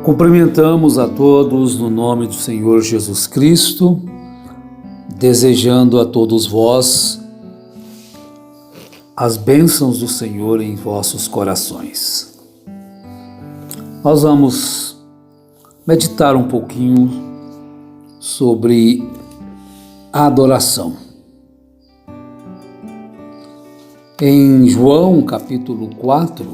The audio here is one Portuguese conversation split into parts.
Cumprimentamos a todos no nome do Senhor Jesus Cristo, desejando a todos vós as bênçãos do Senhor em vossos corações. Nós vamos meditar um pouquinho sobre a adoração. Em João capítulo 4,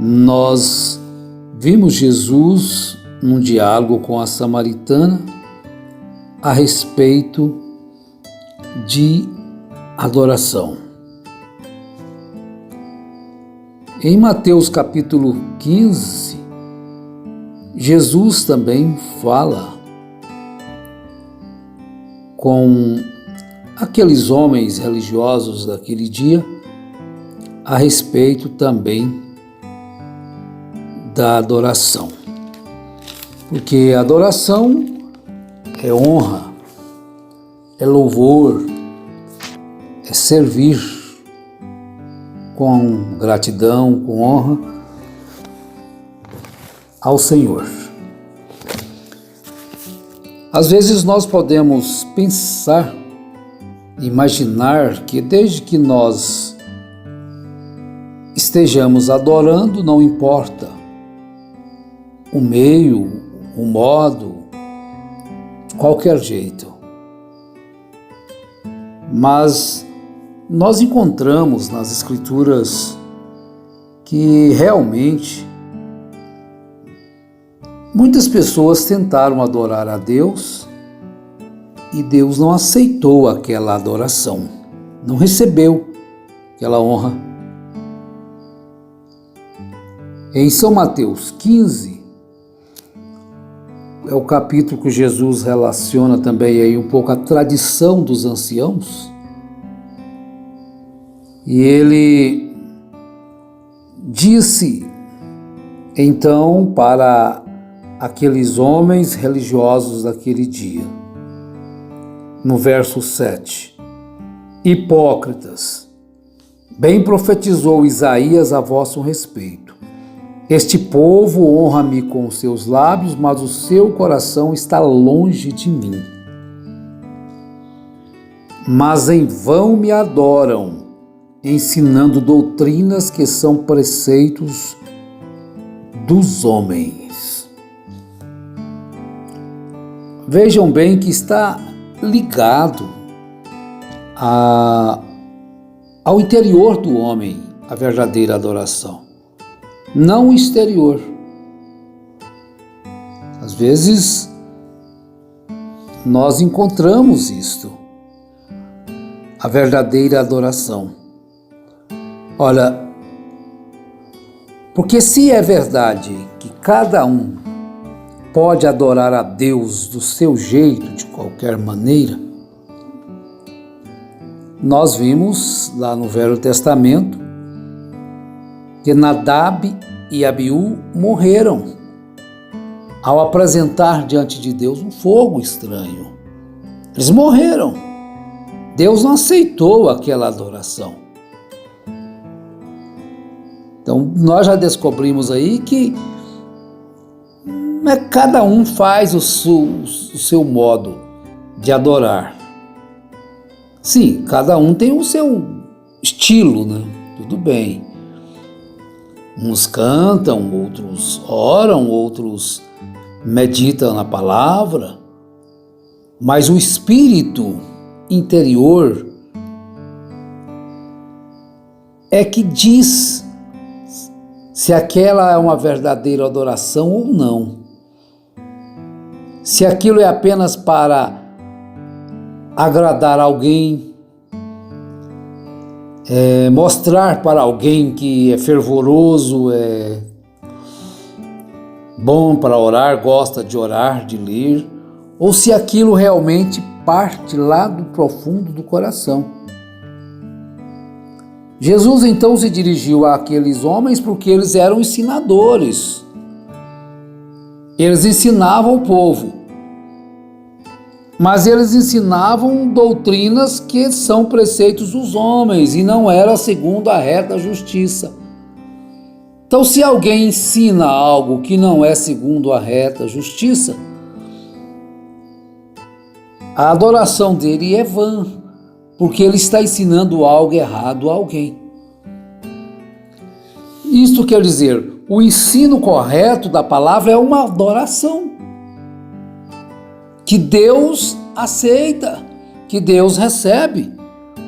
nós vimos Jesus num diálogo com a samaritana a respeito de adoração. Em Mateus capítulo 15, Jesus também fala com aqueles homens religiosos daquele dia a respeito também da adoração. Porque adoração é honra, é louvor, é servir com gratidão, com honra ao Senhor. Às vezes nós podemos pensar, imaginar que desde que nós estejamos adorando, não importa o meio, o modo, de qualquer jeito. Mas nós encontramos nas Escrituras que realmente muitas pessoas tentaram adorar a Deus e Deus não aceitou aquela adoração, não recebeu aquela honra. Em São Mateus 15, é o capítulo que Jesus relaciona também aí um pouco a tradição dos anciãos. E ele disse então para aqueles homens religiosos daquele dia, no verso 7, hipócritas, bem profetizou Isaías a vosso respeito. Este povo honra-me com os seus lábios, mas o seu coração está longe de mim. Mas em vão me adoram, ensinando doutrinas que são preceitos dos homens. Vejam bem que está ligado ao interior do homem a verdadeira adoração, não o exterior. Às vezes nós encontramos isto, a verdadeira adoração. Olha, porque se é verdade que cada um pode adorar a Deus do seu jeito, de qualquer maneira, nós vimos lá no Velho Testamento que Nadab e Abiú morreram ao apresentar diante de Deus um fogo estranho. Eles morreram. Deus não aceitou aquela adoração. Então, nós já descobrimos aí que cada um faz o seu modo de adorar. Sim, cada um tem o seu estilo, né? Tudo bem. Uns cantam, outros oram, outros meditam na palavra, mas o espírito interior é que diz se aquela é uma verdadeira adoração ou não. Se aquilo é apenas para agradar alguém, mostrar para alguém que é fervoroso, é bom para orar, gosta de orar, de ler, ou se aquilo realmente parte lá do profundo do coração. Jesus então se dirigiu àqueles homens porque eles eram ensinadores. Eles ensinavam o povo, mas eles ensinavam doutrinas que são preceitos dos homens e não era segundo a reta justiça. Então, se alguém ensina algo que não é segundo a reta justiça, a adoração dele é vã, porque ele está ensinando algo errado a alguém. Isto quer dizer, o ensino correto da palavra é uma adoração que Deus aceita, que Deus recebe.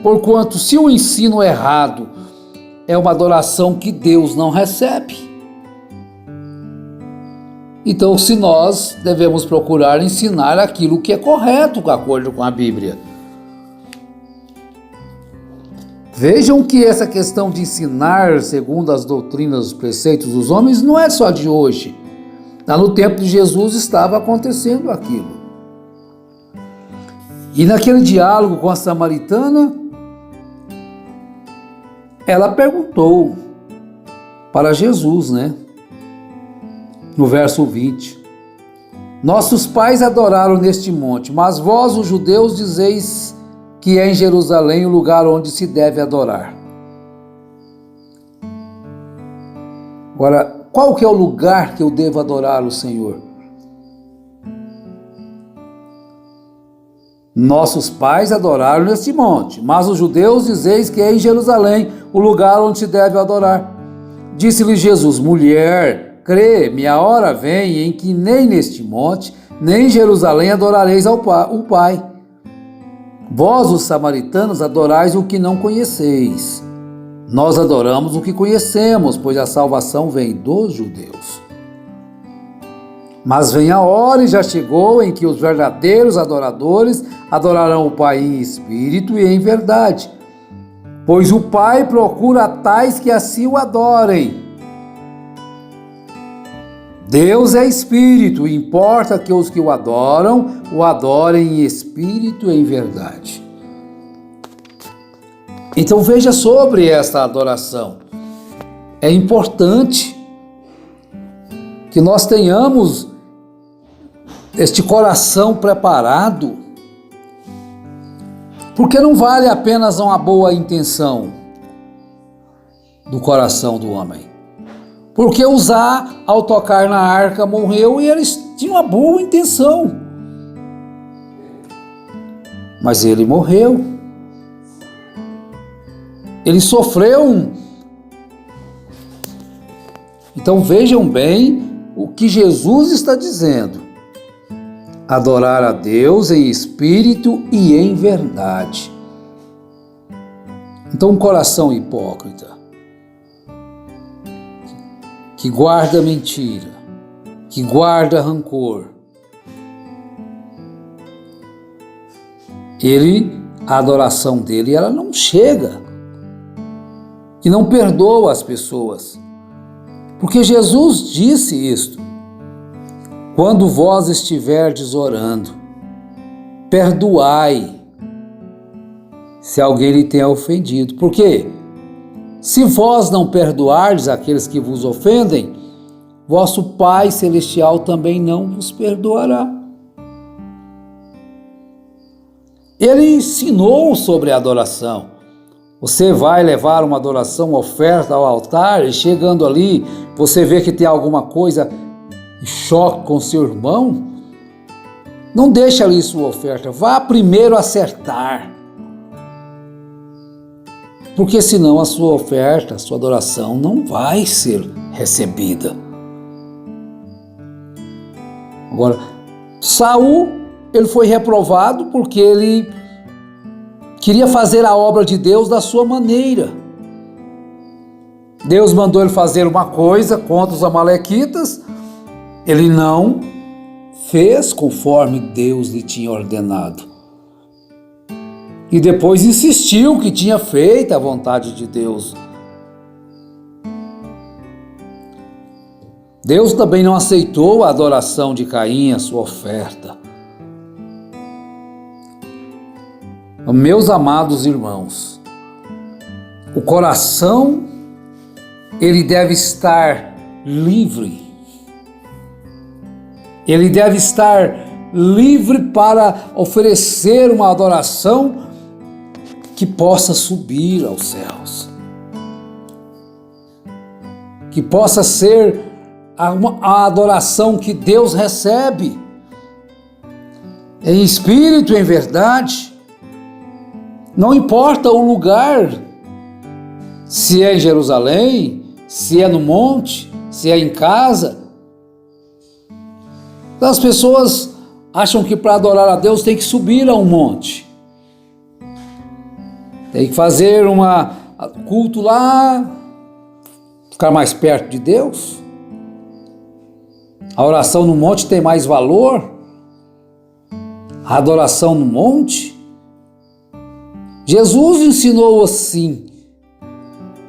Porquanto, se o ensino errado é uma adoração que Deus não recebe, então, se nós devemos procurar ensinar aquilo que é correto de acordo com a Bíblia. Vejam que essa questão de ensinar segundo as doutrinas, os preceitos dos homens, não é só de hoje. Lá no tempo de Jesus estava acontecendo aquilo. E naquele diálogo com a samaritana, ela perguntou para Jesus, no verso 20: nossos pais adoraram neste monte, mas vós, os judeus, dizeis que é em Jerusalém o lugar onde se deve adorar. Agora, qual que é o lugar que eu devo adorar o Senhor? Nossos pais adoraram neste monte, mas os judeus dizeis que é em Jerusalém o lugar onde se deve adorar. Disse-lhe Jesus: mulher, crê, minha hora vem em que nem neste monte, nem em Jerusalém adorareis o Pai. Vós, os samaritanos, adorais o que não conheceis. Nós adoramos o que conhecemos, pois a salvação vem dos judeus. Mas vem a hora, e já chegou, em que os verdadeiros adoradores adorarão o Pai em espírito e em verdade, pois o Pai procura tais que assim o adorem. Deus é espírito, e importa que os que o adorem em espírito e em verdade. Então veja sobre esta adoração. É importante que nós tenhamos este coração preparado, porque não vale apenas uma boa intenção do coração do homem. Porque Uzá, ao tocar na arca, morreu e eles tinham uma boa intenção. Mas ele morreu. Ele sofreu. Então vejam bem o que Jesus está dizendo: adorar a Deus em espírito e em verdade. Então, um coração hipócrita, que guarda mentira, que guarda rancor, a adoração dele, ela não chega e não perdoa as pessoas. Porque Jesus disse isto: quando vós estiverdes orando, perdoai se alguém lhe tenha ofendido. Por quê? Se vós não perdoardes aqueles que vos ofendem, vosso Pai Celestial também não vos perdoará. Ele ensinou sobre a adoração. Você vai levar uma adoração, uma oferta ao altar, e chegando ali, você vê que tem alguma coisa em choque com seu irmão, não deixe ali sua oferta, vá primeiro acertar. Porque senão a sua oferta, a sua adoração não vai ser recebida. Agora, Saul, ele foi reprovado porque ele queria fazer a obra de Deus da sua maneira. Deus mandou ele fazer uma coisa contra os amalequitas, ele não fez conforme Deus lhe tinha ordenado. E depois insistiu que tinha feito a vontade de Deus. Deus também não aceitou a adoração de Caim, a sua oferta. Meus amados irmãos, o coração, ele deve estar livre. Ele deve estar livre para oferecer uma adoração que possa subir aos céus. que possa ser a adoração que Deus recebe, em espírito e em verdade. Não importa o lugar, se é em Jerusalém, se é no monte, se é em casa. As pessoas acham que para adorar a Deus tem que subir a um monte, tem que fazer um culto lá, ficar mais perto de Deus. A oração no monte tem mais valor, a adoração no monte. Jesus ensinou assim: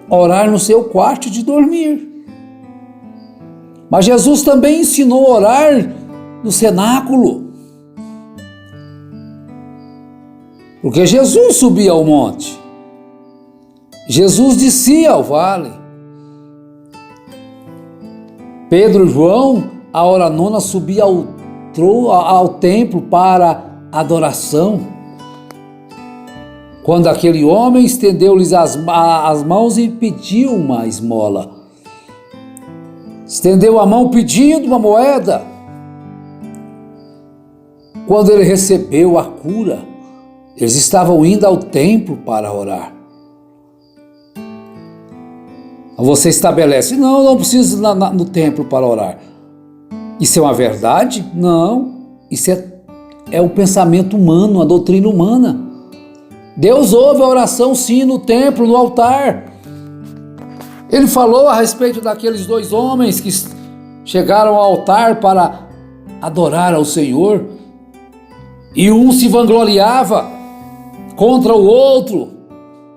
orar no seu quarto de dormir. Mas Jesus também ensinou a orar no cenáculo, porque Jesus subia ao monte, Jesus descia ao vale. Pedro e João, a hora nona, subia ao templo para adoração, quando aquele homem estendeu-lhes as mãos e pediu uma esmola. Estendeu a mão pedindo uma moeda. Quando ele recebeu a cura, eles estavam indo ao templo para orar. Você estabelece: não preciso ir no templo para orar. Isso é uma verdade? Não. Isso é um pensamento humano, uma doutrina humana. Deus ouve a oração sim no templo, no altar. Ele falou a respeito daqueles dois homens que chegaram ao altar para adorar ao Senhor, e um se vangloriava contra o outro,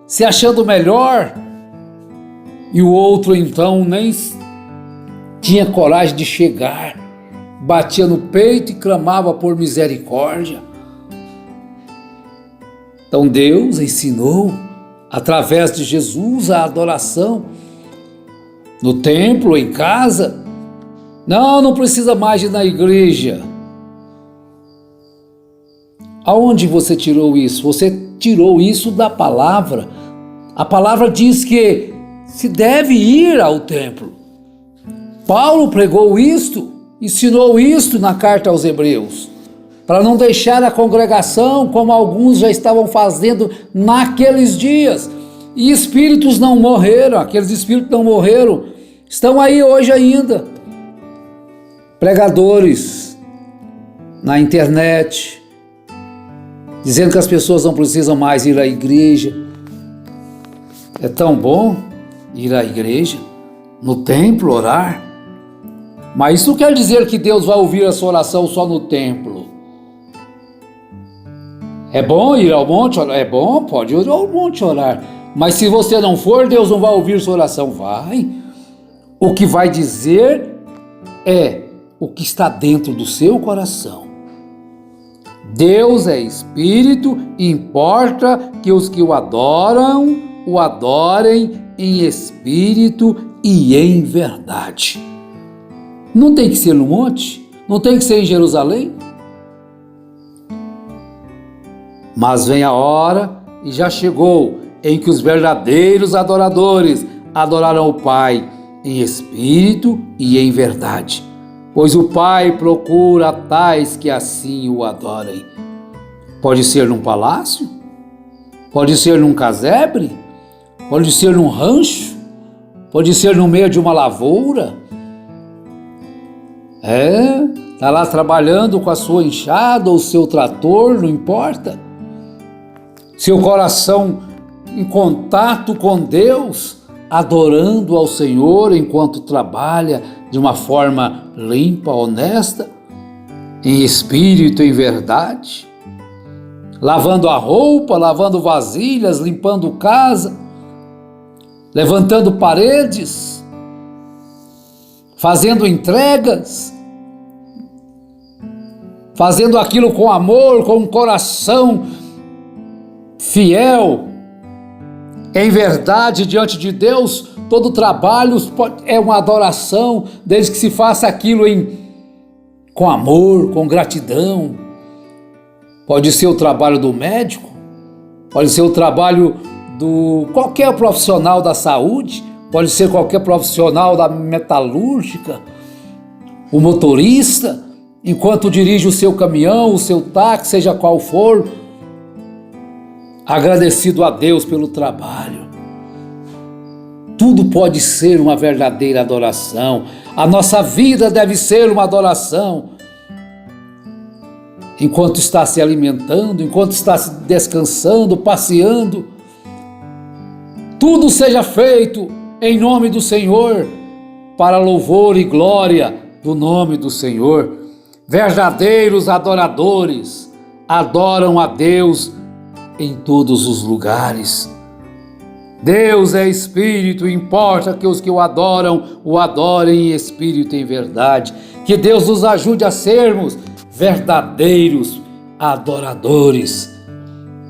se achando melhor, e o outro então nem tinha coragem de chegar, batia no peito e clamava por misericórdia. Então Deus ensinou, através de Jesus, a adoração no templo, em casa. Não precisa mais ir na igreja. Aonde você tirou isso? Você tirou isso da palavra. A palavra diz que se deve ir ao templo. Paulo pregou isto, ensinou isto na carta aos Hebreus, para não deixar a congregação como alguns já estavam fazendo naqueles dias. E espíritos não morreram, aqueles espíritos não morreram, estão aí hoje ainda. Pregadores na internet, dizendo que as pessoas não precisam mais ir à igreja. É tão bom ir à igreja, no templo, orar. Mas isso quer dizer que Deus vai ouvir a sua oração só no templo. É bom ir ao monte orar? É bom, pode ir ao monte orar. Mas se você não for, Deus não vai ouvir sua oração. Vai. O que vai dizer é o que está dentro do seu coração. Deus é espírito e importa que os que o adoram, o adorem em espírito e em verdade. Não tem que ser no monte, não tem que ser em Jerusalém. Mas vem a hora, e já chegou, em que os verdadeiros adoradores adorarão o Pai em espírito e em verdade, pois o Pai procura tais que assim o adorem. Pode ser num palácio, pode ser num casebre, pode ser num rancho, pode ser no meio de uma lavoura. Está lá trabalhando com a sua enxada ou o seu trator, não importa. Seu coração em contato com Deus, adorando ao Senhor enquanto trabalha de uma forma limpa, honesta, em espírito e em verdade, lavando a roupa, lavando vasilhas, limpando casa, levantando paredes, fazendo entregas, fazendo aquilo com amor, com um coração fiel, em verdade diante de Deus. Todo trabalho é uma adoração, desde que se faça aquilo com amor, com gratidão. Pode ser o trabalho do médico, pode ser o trabalho do qualquer profissional da saúde, pode ser qualquer profissional da metalúrgica, o motorista, enquanto dirige o seu caminhão, o seu táxi, seja qual for, agradecido a Deus pelo trabalho. Tudo pode ser uma verdadeira adoração. A nossa vida deve ser uma adoração. Enquanto está se alimentando, enquanto está se descansando, passeando, tudo seja feito em nome do Senhor, para louvor e glória do nome do Senhor. Verdadeiros adoradores adoram a Deus em todos os lugares. Deus é Espírito, importa que os que o adorem em Espírito e em verdade. Que Deus nos ajude a sermos verdadeiros adoradores.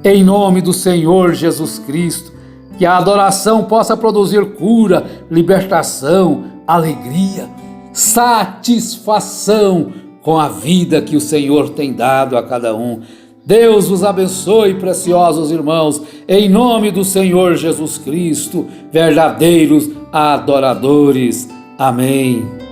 Em nome do Senhor Jesus Cristo, que a adoração possa produzir cura, libertação, alegria, satisfação com a vida que o Senhor tem dado a cada um. Deus vos abençoe, preciosos irmãos, em nome do Senhor Jesus Cristo, verdadeiros adoradores. Amém.